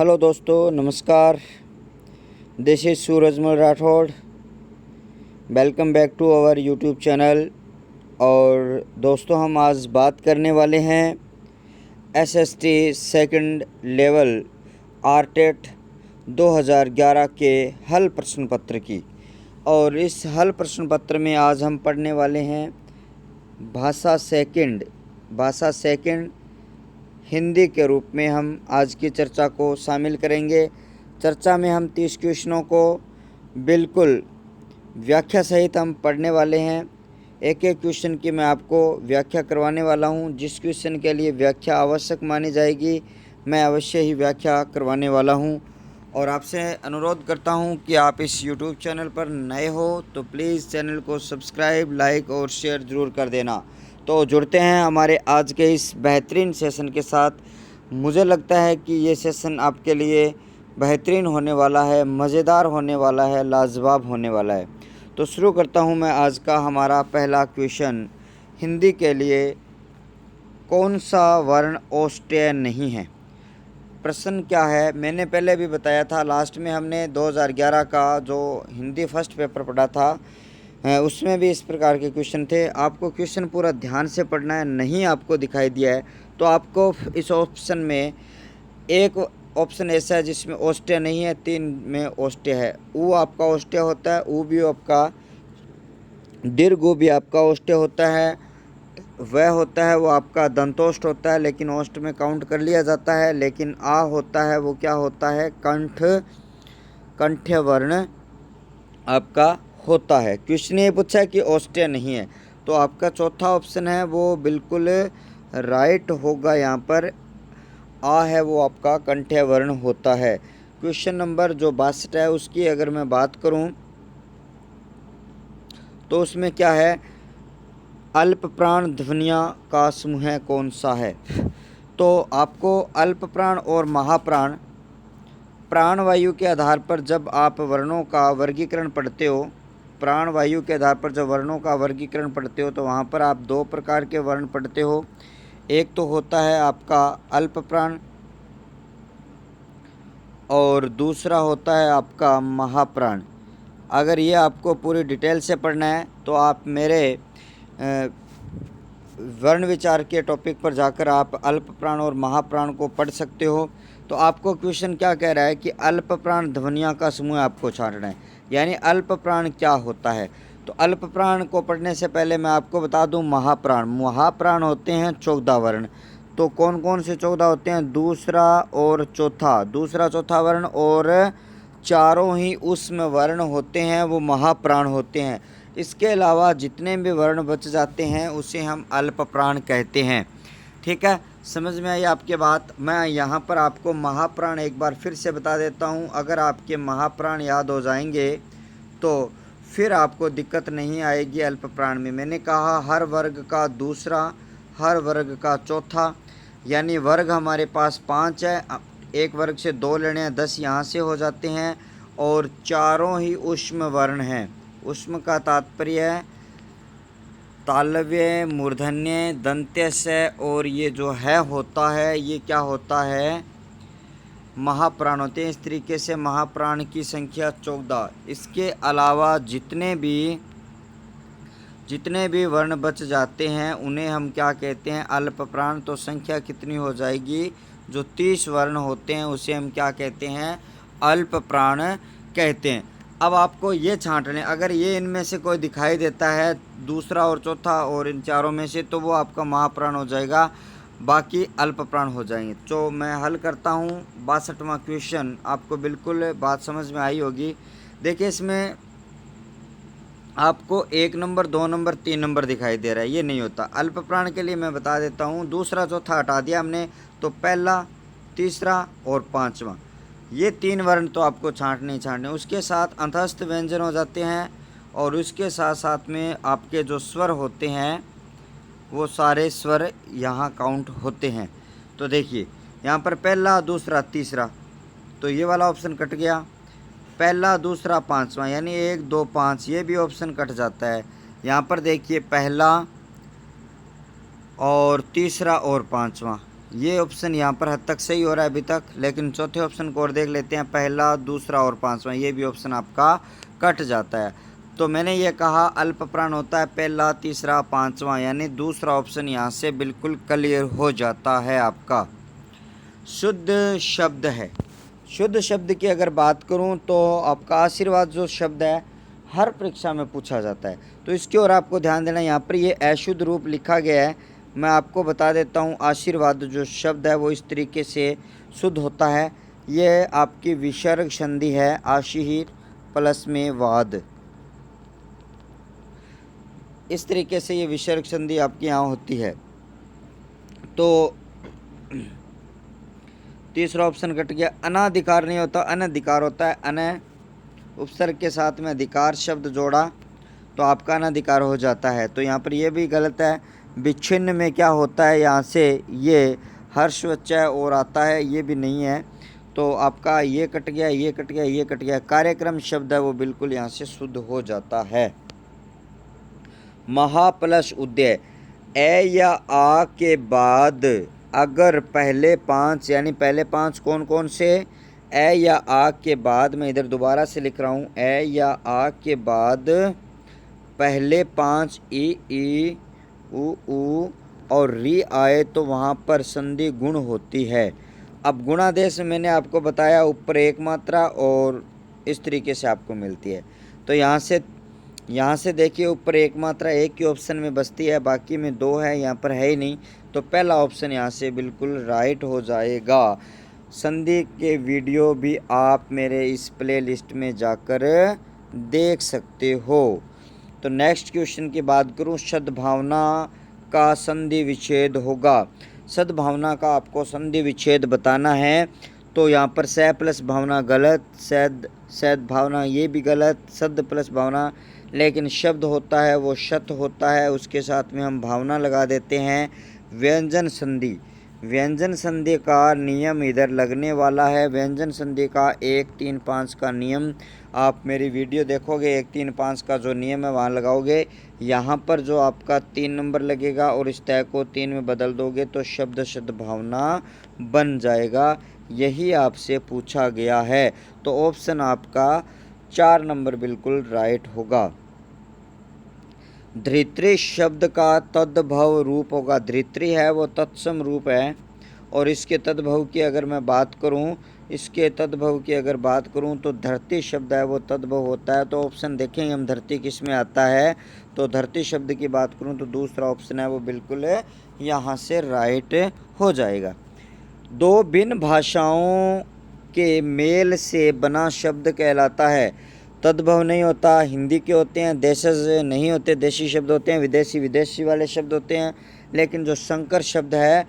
Hello दोस्तों, नमस्कार। दिस इज़ Surajmal Rathore. Welcome back to our YouTube channel. और दोस्तों, हम आज बात करने वाले हैं एसएसटी सेकंड लेवल आरटेट 2011 के हल प्रश्न पत्र की। और इस हल प्रश्न पत्र में आज हम पढ़ने वाले हैं भाषा सेकंड हिंदी के रूप में हम आज की चर्चा को शामिल करेंगे। चर्चा में हम 30 क्वेश्चनों को बिल्कुल व्याख्या सहित हम पढ़ने वाले हैं। एक एक क्वेश्चन की मैं आपको व्याख्या करवाने वाला हूं। जिस क्वेश्चन के लिए व्याख्या आवश्यक मानी जाएगी, मैं अवश्य ही व्याख्या करवाने वाला हूं। और आपसे अनुरोध करता हूं कि आप इस YouTube चैनल पर नए हो तो प्लीज़ चैनल को सब्सक्राइब, लाइक और शेयर ज़रूर कर देना। तो जुड़ते हैं हमारे आज के इस बेहतरीन सेशन के साथ। मुझे लगता है कि ये सेशन आपके लिए बेहतरीन होने वाला है, मज़ेदार होने वाला है, लाजवाब होने वाला है। तो शुरू करता हूं मैं आज का हमारा पहला क्वेश्चन। हिंदी के लिए कौन सा वर्ण औष्ठ्य नहीं है? प्रश्न क्या है, मैंने पहले भी बताया था। लास्ट में हमने 2011 का जो हिंदी फर्स्ट पेपर पढ़ा था, उसमें भी इस प्रकार के क्वेश्चन थे। आपको क्वेश्चन पूरा ध्यान से पढ़ना है। नहीं आपको दिखाई दिया है तो आपको इस ऑप्शन में एक ऑप्शन ऐसा है जिसमें औष्ठ्य नहीं है, 3 में औष्ठ्य है। ऊ आपका औष्ठ्य होता है, ऊ भी आपका, दीर्घ ऊ भी आपका औष्ठ्य होता है, वह होता है वो आपका दंतोष्ठ होता है, लेकिन ओष्ठ में काउंट कर लिया जाता है। लेकिन आ होता है वो क्या होता है? कंठ्य वर्ण आपका होता है। क्वेश्चन ये पूछा है कि औष्ठ्य नहीं है, तो आपका चौथा ऑप्शन है वो बिल्कुल राइट होगा। यहाँ पर आ है वो आपका कंठ्य वर्ण होता है। क्वेश्चन नंबर जो 62 है उसकी अगर मैं बात करूं तो उसमें क्या है, अल्प प्राण ध्वनियाँ का समूह कौन सा है? तो आपको अल्प प्राण और महाप्राण प्राणवायु के आधार पर जब आप वर्णों का वर्गीकरण पढ़ते हो, प्राणवायु के आधार पर जब वर्णों का वर्गीकरण पढ़ते हो तो वहाँ पर आप 2 प्रकार के वर्ण पढ़ते हो। एक तो होता है आपका अल्प प्राण और दूसरा होता है आपका महाप्राण। अगर ये आपको पूरी डिटेल से पढ़ना है तो आप मेरे वर्ण विचार के टॉपिक पर जाकर आप अल्प प्राण और महाप्राण को पढ़ सकते हो। तो आपको क्वेश्चन क्या कह रहा है कि अल्प प्राण ध्वनियाँ का समूह आपको छांटना है, यानी अल्प प्राण क्या होता है। तो अल्प प्राण को पढ़ने से पहले मैं आपको बता दूं महाप्राण होते हैं 14 वर्ण। तो कौन कौन से 14 होते हैं? दूसरा चौथा वर्ण और चारों ही उष्म वर्ण होते हैं, वो महाप्राण होते हैं। इसके अलावा जितने भी वर्ण बच जाते हैं उसे हम अल्प प्राण कहते हैं। ठीक है, समझ में आई आपके बात? मैं यहाँ पर आपको महाप्राण एक बार फिर से बता देता हूँ। अगर आपके महाप्राण याद हो जाएंगे तो फिर आपको दिक्कत नहीं आएगी अल्प प्राण में। मैंने कहा हर वर्ग का दूसरा, हर वर्ग का चौथा, यानी वर्ग हमारे पास 5 है। एक वर्ग से 2 लेने हैं, 10 यहाँ से हो जाते हैं। और चारों ही उष्म वर्ण हैं। उष्म का तात्पर्य है तालव्य, मूर्धन्य, दंत्य और ये जो है होता है, ये क्या होता है? महाप्राण होते हैं। इस तरीके से महाप्राण की संख्या 14। इसके अलावा जितने भी वर्ण बच जाते हैं उन्हें हम क्या कहते हैं? अल्प प्राण। तो संख्या कितनी हो जाएगी? जो 30 वर्ण होते हैं उसे हम क्या कहते हैं? अल्प प्राण कहते हैं। अब आपको ये छांटने, अगर ये इनमें से कोई दिखाई देता है, दूसरा और चौथा और इन चारों में से, तो वो आपका महाप्राण हो जाएगा, बाकी अल्प प्राण हो जाएंगे। तो मैं हल करता हूँ 62वां क्वेश्चन। आपको बिल्कुल बात समझ में आई होगी। देखिए, इसमें आपको 1 नंबर, 2 नंबर, 3 नंबर दिखाई दे रहा है, ये नहीं होता। अल्प प्राण के लिए मैं बता देता हूँ, दूसरा चौथा हटा दिया हमने, तो पहला, तीसरा और 5वां, ये 3 वर्ण तो आपको छांटने ही छांटने। उसके साथ अंतस्थ व्यंजन हो जाते हैं और उसके साथ साथ में आपके जो स्वर होते हैं वो सारे स्वर यहाँ काउंट होते हैं। तो देखिए यहाँ पर पहला, दूसरा, तीसरा, तो ये वाला ऑप्शन कट गया। पहला, दूसरा, 5वां, यानी 1, 2, 5, ये भी ऑप्शन कट जाता है। यहाँ पर देखिए पहला और तीसरा और 5वां, ये ऑप्शन यहाँ पर हद तक सही हो रहा है अभी तक, लेकिन चौथे ऑप्शन को और देख लेते हैं। पहला, दूसरा और पांचवा, ये भी ऑप्शन आपका कट जाता है। तो मैंने ये कहा अल्प प्राण होता है पहला, तीसरा, पांचवा, यानी दूसरा ऑप्शन यहाँ से बिल्कुल क्लियर हो जाता है आपका। शुद्ध शब्द है। शुद्ध शब्द की अगर बात करूँ तो आपका आशीर्वाद जो शब्द है हर परीक्षा में पूछा जाता है, तो इसकी ओर आपको ध्यान देना। यहाँ पर ये अशुद्ध रूप लिखा गया है, मैं आपको बता देता हूँ। आशीर्वाद जो शब्द है वो इस तरीके से शुद्ध होता है। ये आपकी विसर्ग संधि है, आशीर प्लस में वाद, इस तरीके से ये विसर्ग संधि आपकी यहाँ होती है। तो तीसरा ऑप्शन कट गया। अनाधिकार नहीं होता, अनधिकार होता है। अन उपसर्ग के साथ में अधिकार शब्द जोड़ा तो आपका अनधिकार हो जाता है, तो यहाँ पर ये भी गलत है। विच्छिन्न में क्या होता है, यहाँ से ये हर्षवचय और आता है, ये भी नहीं है, तो आपका ये कट गया, ये कट गया, ये कट गया। कार्यक्रम शब्द है वो बिल्कुल यहाँ से शुद्ध हो जाता है। महा प्लस उदय, ए या आ के बाद अगर पहले पांच, यानी पहले पांच कौन कौन से, ए या आ के बाद, मैं इधर दोबारा से लिख रहा हूँ, ए या आ के बाद पहले पांच ई उ और री आए तो वहाँ पर संधि गुण होती है। अब गुणादेश में मैंने आपको बताया ऊपर एक मात्रा और इस तरीके से आपको मिलती है। तो यहाँ से देखिए ऊपर एक मात्रा एक ही ऑप्शन में बचती है, बाकी में दो है, यहाँ पर है ही नहीं, तो पहला ऑप्शन यहाँ से बिल्कुल राइट हो जाएगा। संधि के वीडियो भी आप मेरे इस प्ले लिस्ट में जाकर देख सकते हो। तो नेक्स्ट क्वेश्चन की बात करूँ, सद्भावना का संधि विच्छेद होगा। सद्भावना का आपको संधि विच्छेद बताना है, तो यहाँ पर सह प्लस भावना गलत, सैद भावना ये भी गलत, सद प्लस भावना, लेकिन शब्द होता है वो शत होता है, उसके साथ में हम भावना लगा देते हैं। व्यंजन संधि, व्यंजन संधि का नियम इधर लगने वाला है। व्यंजन संधि का 1, 3, 5 का नियम आप मेरी वीडियो देखोगे, 1, 3, 5 का जो नियम है वहाँ लगाओगे, यहाँ पर जो आपका 3 नंबर लगेगा और इस तय को 3 में बदल दोगे तो शब्द सद्भावना बन जाएगा। यही आपसे पूछा गया है, तो ऑप्शन आपका 4 नंबर बिल्कुल राइट होगा। धरित्री शब्द का तद्भव रूप होगा। धरित्री है वो तत्सम रूप है, और इसके तद्भव की अगर मैं बात करूं, इसके तद्भव की अगर बात करूं तो धरती शब्द है वो तद्भव होता है। तो ऑप्शन देखेंगे हम धरती किस में आता है, तो धरती शब्द की बात करूं तो दूसरा ऑप्शन है वो बिल्कुल यहाँ से राइट हो जाएगा। दो भिन्न भाषाओं के मेल से बना शब्द कहलाता है। तद्भव नहीं होता, हिंदी के होते हैं, देशज नहीं होते, देशी शब्द होते हैं, विदेशी वाले शब्द होते हैं, लेकिन जो संकर शब्द है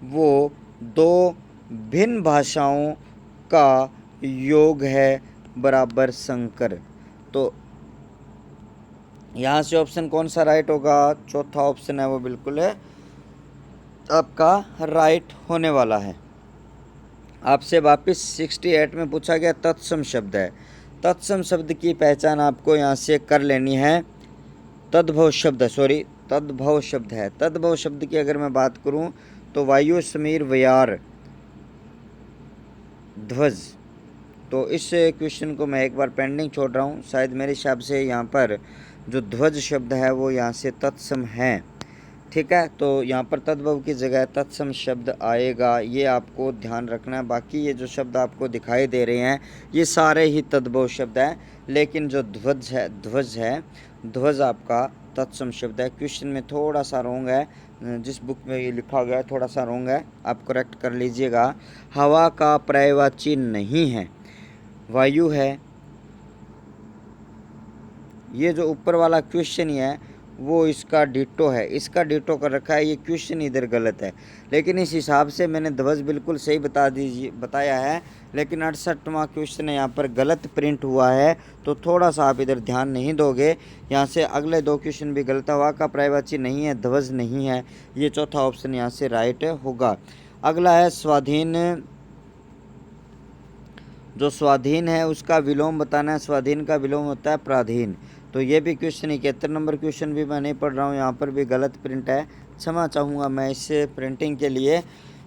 वो दो भिन्न भाषाओं का योग है बराबर संकर। तो यहाँ से ऑप्शन कौन सा राइट होगा, चौथा ऑप्शन है वो बिल्कुल है आपका राइट होने वाला है। आपसे वापस 68 में पूछा गया तत्सम शब्द है। तत्सम शब्द की पहचान आपको यहाँ से कर लेनी है। तद्भव शब्द तद्भव शब्द है। तद्भव शब्द की अगर मैं बात करूँ तो वायु, समीर, व्यार, ध्वज। तो इस क्वेश्चन को मैं एक बार पेंडिंग छोड़ रहा हूँ, शायद मेरे हिसाब से यहाँ पर जो ध्वज शब्द है वो यहाँ से तत्सम है, ठीक है। तो यहाँ पर तद्भव की जगह तत्सम शब्द आएगा, ये आपको ध्यान रखना है। बाकी ये जो शब्द आपको दिखाई दे रहे हैं ये सारे ही तद्भव शब्द हैं, लेकिन जो ध्वज है ध्वज आपका तत्सम शब्द है। क्वेश्चन में थोड़ा सा रोंग है, जिस बुक में ये लिखा गया है थोड़ा सा रोंग है, आप करेक्ट कर लीजिएगा। हवा का पर्यायवाची नहीं है, वायु है। ये जो ऊपर वाला क्वेश्चन ही है वो इसका डिटो है, इसका डिटो कर रखा है, ये क्वेश्चन इधर गलत है। लेकिन इस हिसाब से मैंने ध्वज बिल्कुल सही बताया है, लेकिन 68वां क्वेश्चन यहाँ पर गलत प्रिंट हुआ है, तो थोड़ा सा आप इधर ध्यान नहीं दोगे। यहाँ से अगले दो क्वेश्चन भी गलत। हवा का पर्यायवाची नहीं है, ध्वज नहीं है, ये चौथा ऑप्शन यहाँ से राइट होगा। अगला है स्वाधीन। जो स्वाधीन है उसका विलोम बताना है। स्वाधीन का विलोम होता है प्राधीन। तो ये भी क्वेश्चन 71 नंबर क्वेश्चन भी मैं नहीं पढ़ रहा हूँ, यहाँ पर भी गलत प्रिंट है, क्षमा चाहूँगा मैं इस प्रिंटिंग के लिए।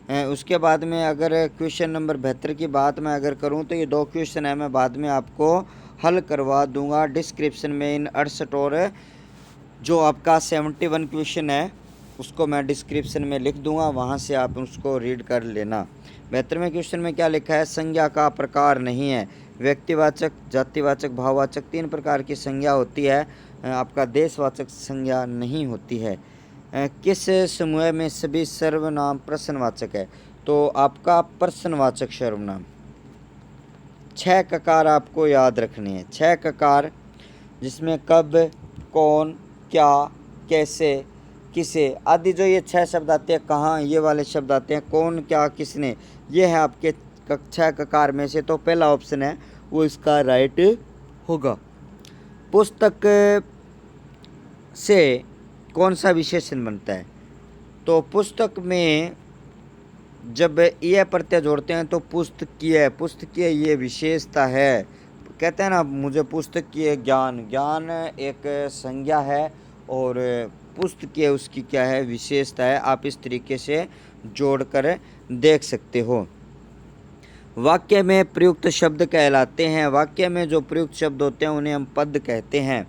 उसके बाद में अगर क्वेश्चन नंबर 72 की बात मैं अगर करूं तो ये 2 क्वेश्चन है, मैं बाद में आपको हल करवा दूंगा डिस्क्रिप्शन में इन 68 और जो आपका 71 क्वेश्चन है उसको मैं डिस्क्रिप्शन में लिख दूंगा, वहां से आप उसको रीड कर लेना। 72वें क्वेश्चन में क्या लिखा है, संज्ञा का प्रकार नहीं है। व्यक्तिवाचक, जातिवाचक, भाववाचक 3 प्रकार की संज्ञा होती है, आपका देशवाचक संज्ञा नहीं होती है। किस समूह में सभी सर्वनाम प्रश्नवाचक है, तो आपका प्रश्नवाचक सर्वनाम। 6 ककार आपको याद रखनी है, 6 ककार, जिसमें कब, कौन, क्या, कैसे, किसे आदि जो ये 6 शब्द आते हैं, कहाँ ये वाले शब्द आते हैं, कौन, क्या, किसने, ये है आपके 6 ककार में से। तो पहला ऑप्शन है वो इसका राइट होगा। पुस्तक से कौन सा विशेषण बनता है, तो पुस्तक में जब यह प्रत्यय जोड़ते हैं तो पुस्तकीय, पुस्तकीय ये विशेषता है। कहते हैं ना, मुझे पुस्तकीय ज्ञान, ज्ञान एक संज्ञा है और पुस्तकीय उसकी क्या है, विशेषता है। आप इस तरीके से जोड़कर देख सकते हो। वाक्य में प्रयुक्त शब्द कहलाते हैं, वाक्य में जो प्रयुक्त शब्द होते हैं उन्हें हम पद कहते हैं।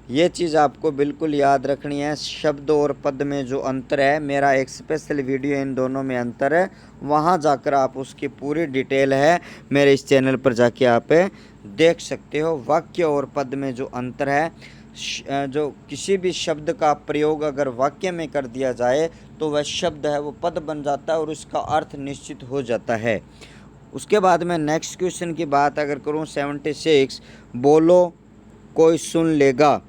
ये चीज़ आपको बिल्कुल याद रखनी है। शब्द और पद में जो अंतर है, मेरा एक स्पेशल वीडियो इन दोनों में अंतर है, वहाँ जाकर आप उसकी पूरी डिटेल है मेरे इस चैनल पर जाके आप देख सकते हो। वाक्य और पद में जो अंतर है, जो किसी भी शब्द का प्रयोग अगर वाक्य में कर दिया जाए तो वह शब्द है वो पद बन जाता है और उसका अर्थ निश्चित हो जाता है। उसके बाद में नेक्स्ट क्वेश्चन की बात अगर करूँ 76, बोलो कोई सुन लेगा,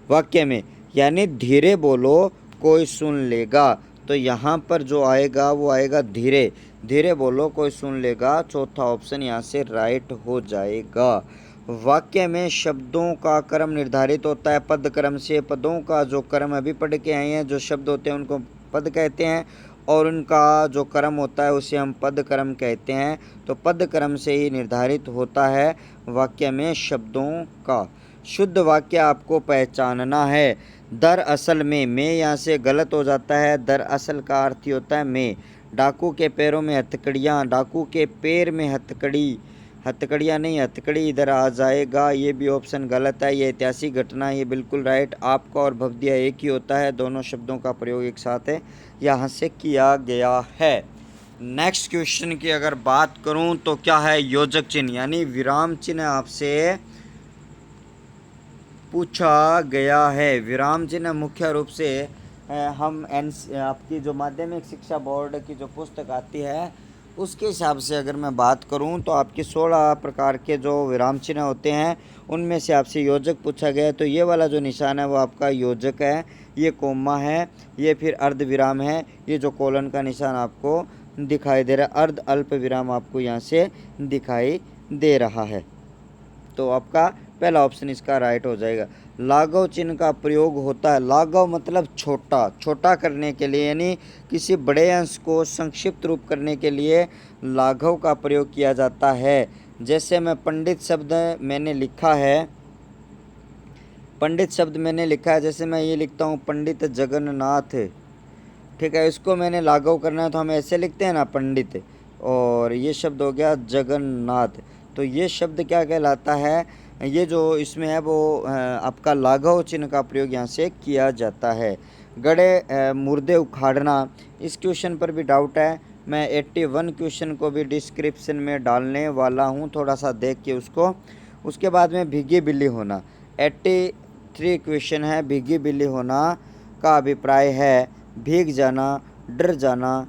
वाक्य में, यानी धीरे बोलो कोई सुन लेगा, तो यहाँ पर जो आएगा वो आएगा धीरे, धीरे बोलो कोई सुन लेगा, चौथा ऑप्शन यहाँ से राइट हो जाएगा। वाक्य में शब्दों का क्रम निर्धारित होता है पद क्रम से, पदों का जो क्रम अभी पढ़ के आए हैं, जो शब्द होते हैं उनको पद कहते हैं और उनका जो क्रम होता है उसे हम पद क्रम कहते हैं। तो पद क्रम से ही निर्धारित होता है वाक्य में शब्दों का। शुद्ध वाक्य आपको पहचानना है। दरअसल में यहाँ से गलत हो जाता है, दरअसल का अर्थ ही होता है में। डाकू के पैरों में हथकड़ियाँ, डाकू के पैर में हथकड़ी, हथकड़ियाँ नहीं हथकड़ी इधर आ जाएगा, ये भी ऑप्शन गलत है। ये ऐतिहासिक घटना, ये बिल्कुल राइट। आपका और भवदिया एक ही होता है, दोनों शब्दों का प्रयोग एक साथ है यहाँ से किया गया है। नेक्स्ट क्वेश्चन की अगर बात करूं तो क्या है, योजक चिन्ह यानी विराम चिन्ह आपसे पूछा गया है। विराम चिन्ह मुख्य रूप से हम आपकी जो माध्यमिक शिक्षा बोर्ड की जो पुस्तक आती है उसके हिसाब से अगर मैं बात करूं तो आपके 16 प्रकार के जो विराम चिन्ह होते हैं उनमें से आपसे योजक पूछा गया है। तो ये वाला जो निशान है वो आपका योजक है, ये कोमा है, ये फिर अर्ध विराम है, ये जो कोलन का निशान आपको दिखाई दे रहा है, अर्ध अल्प विराम आपको यहाँ से दिखाई दे रहा है। तो आपका पहला ऑप्शन इसका राइट हो जाएगा। लाघव चिन्ह का प्रयोग होता है, लाघव मतलब छोटा, छोटा करने के लिए, यानी किसी बड़े अंश को संक्षिप्त रूप करने के लिए लाघव का प्रयोग किया जाता है। जैसे मैं पंडित शब्द मैंने लिखा है, पंडित शब्द मैंने लिखा है, जैसे मैं ये लिखता हूँ पंडित जगन्नाथ, ठीक है, इसको मैंने लाघव करना है तो हम ऐसे लिखते हैं ना पंडित, और ये शब्द हो गया जगन्नाथ। तो ये शब्द क्या कहलाता है, ये जो इसमें है वो आपका लाघव चिन्ह का प्रयोग यहाँ से किया जाता है। गड़े मुर्दे उखाड़ना, इस क्वेश्चन पर भी डाउट है, मैं 81 क्वेश्चन को भी डिस्क्रिप्शन में डालने वाला हूँ, थोड़ा सा देख के उसको। उसके बाद में भीगी बिल्ली होना, 83 क्वेश्चन है। भीगी बिल्ली होना का अभिप्राय है भीग जाना, डर जाना,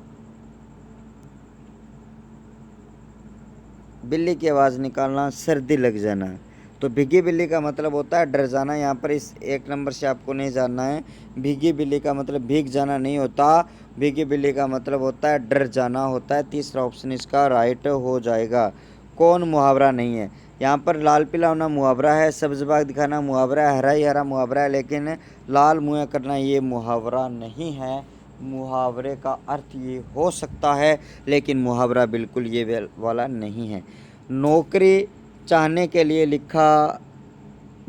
बिल्ली की आवाज़ निकालना, सर्दी लग जाना। तो भीगी बिल्ली का मतलब होता है डर जाना। यहाँ पर इस 1 नंबर से आपको नहीं जानना है, भीगी बिल्ली का मतलब भीग जाना नहीं होता, भीगी बिल्ली का मतलब होता है डर जाना होता है। तीसरा ऑप्शन इसका राइट हो जाएगा। कौन मुहावरा नहीं है, यहाँ पर लाल पीला होना मुहावरा है, सब्ज बाग दिखाना मुहावरा है, हरा ही हरा मुहावरा है, लेकिन लाल मुँह करना ये मुहावरा नहीं है। मुहावरे का अर्थ ये हो सकता है लेकिन मुहावरा बिल्कुल ये वाला नहीं है। नौकरी चाहने के लिए लिखा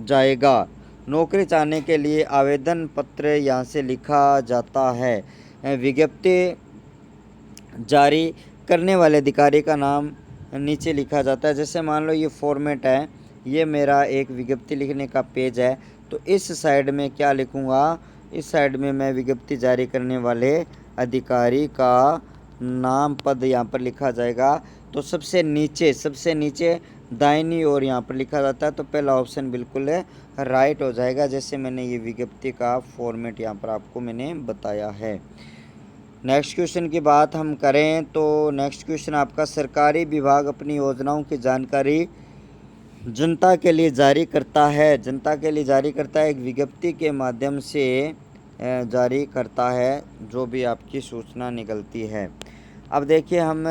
जाएगा, नौकरी चाहने के लिए आवेदन पत्र यहाँ से लिखा जाता है। विज्ञप्ति जारी करने वाले अधिकारी का नाम नीचे लिखा जाता है। जैसे मान लो ये फॉर्मेट है, ये मेरा एक विज्ञप्ति लिखने का पेज है, तो इस साइड में क्या लिखूँगा, इस साइड में मैं विज्ञप्ति जारी करने वाले अधिकारी का नाम पद यहाँ पर लिखा जाएगा। तो सबसे नीचे दाहिनी ओर यहाँ पर लिखा जाता है, तो पहला ऑप्शन बिल्कुल राइट हो जाएगा। जैसे मैंने ये विज्ञप्ति का फॉर्मेट यहाँ पर आपको मैंने बताया है। नेक्स्ट क्वेश्चन की बात हम करें तो नेक्स्ट क्वेश्चन आपका, सरकारी विभाग अपनी योजनाओं की जानकारी जनता के लिए जारी करता है। जनता के लिए जारी करता है, एक विज्ञप्ति के माध्यम से जारी करता है जो भी आपकी सूचना निकलती है। अब देखिए हम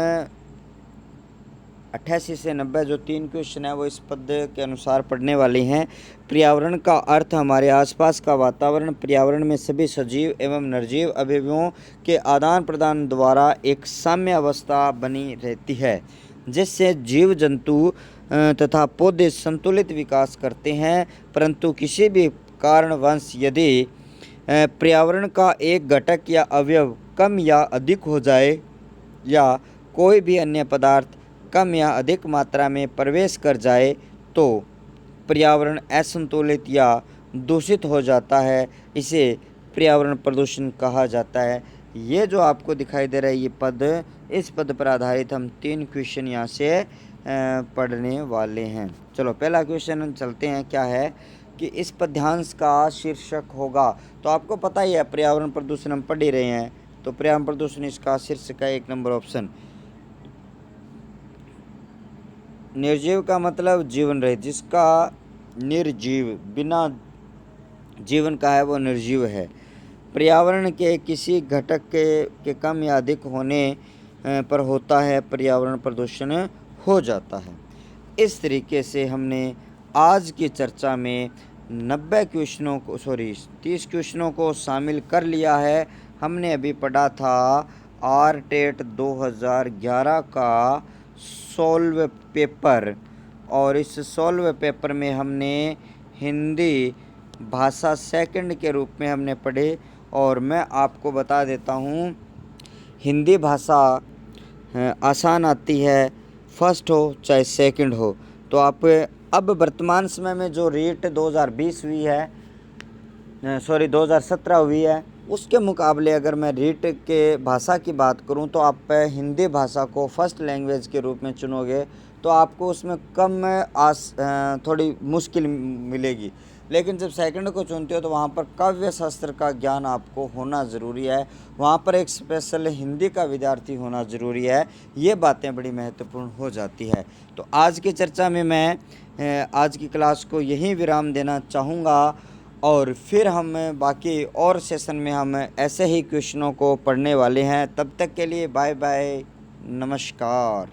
88 से 90 जो 3 क्वेश्चन है वो इस पद के अनुसार पढ़ने वाले हैं। पर्यावरण का अर्थ हमारे आसपास का वातावरण, पर्यावरण में सभी सजीव एवं निर्जीव अवयवों के आदान प्रदान द्वारा एक साम्य अवस्था बनी रहती है, जिससे जीव जंतु तथा पौधे संतुलित विकास करते हैं। परंतु किसी भी कारणवश यदि पर्यावरण का एक घटक या अवयव कम या अधिक हो जाए या कोई भी अन्य पदार्थ कम या अधिक मात्रा में प्रवेश कर जाए तो पर्यावरण असंतुलित या दूषित हो जाता है। इसे पर्यावरण प्रदूषण कहा जाता है। ये जो आपको दिखाई दे रहा है ये पद, इस पद पर आधारित हम 3 क्वेश्चन यहाँ से पढ़ने वाले हैं। चलो पहला क्वेश्चन चलते हैं, क्या है कि इस पद्यांश का शीर्षक होगा। तो आपको पता ही है पर्यावरण प्रदूषण हम पढ़ ही रहे हैं, तो पर्यावरण प्रदूषण इसका शीर्षक है 1 नंबर ऑप्शन। निर्जीव का मतलब जीवन रहित, जिसका निर्जीव बिना जीवन का है वो निर्जीव है। पर्यावरण के किसी घटक के कम या अधिक होने पर होता है पर्यावरण प्रदूषण हो जाता है। इस तरीके से हमने आज की चर्चा में 30 क्वेश्चनों को शामिल कर लिया है। हमने अभी पढ़ा था आरटेट 2011 का सॉल्व पेपर, और इस सॉल्व पेपर में हमने हिंदी भाषा सेकंड के रूप में हमने पढ़े। और मैं आपको बता देता हूँ, हिंदी भाषा आसान आती है, फर्स्ट हो चाहे सेकंड हो। तो आप अब वर्तमान समय में जो रीट 2020 हुई है, 2017 हुई है, उसके मुकाबले अगर मैं रीट के भाषा की बात करूं तो आप हिंदी भाषा को फर्स्ट लैंग्वेज के रूप में चुनोगे तो आपको उसमें कम थोड़ी मुश्किल मिलेगी। लेकिन जब सेकंड को चुनते हो तो वहाँ पर काव्य शास्त्र का ज्ञान आपको होना ज़रूरी है, वहाँ पर एक स्पेशल हिंदी का विद्यार्थी होना ज़रूरी है। ये बातें बड़ी महत्वपूर्ण हो जाती है। तो आज की चर्चा में मैं आज की क्लास को यहीं विराम देना चाहूँगा, और फिर हम बाकी और सेशन में हम ऐसे ही क्वेश्चनों को पढ़ने वाले हैं। तब तक के लिए बाय बाय, नमस्कार।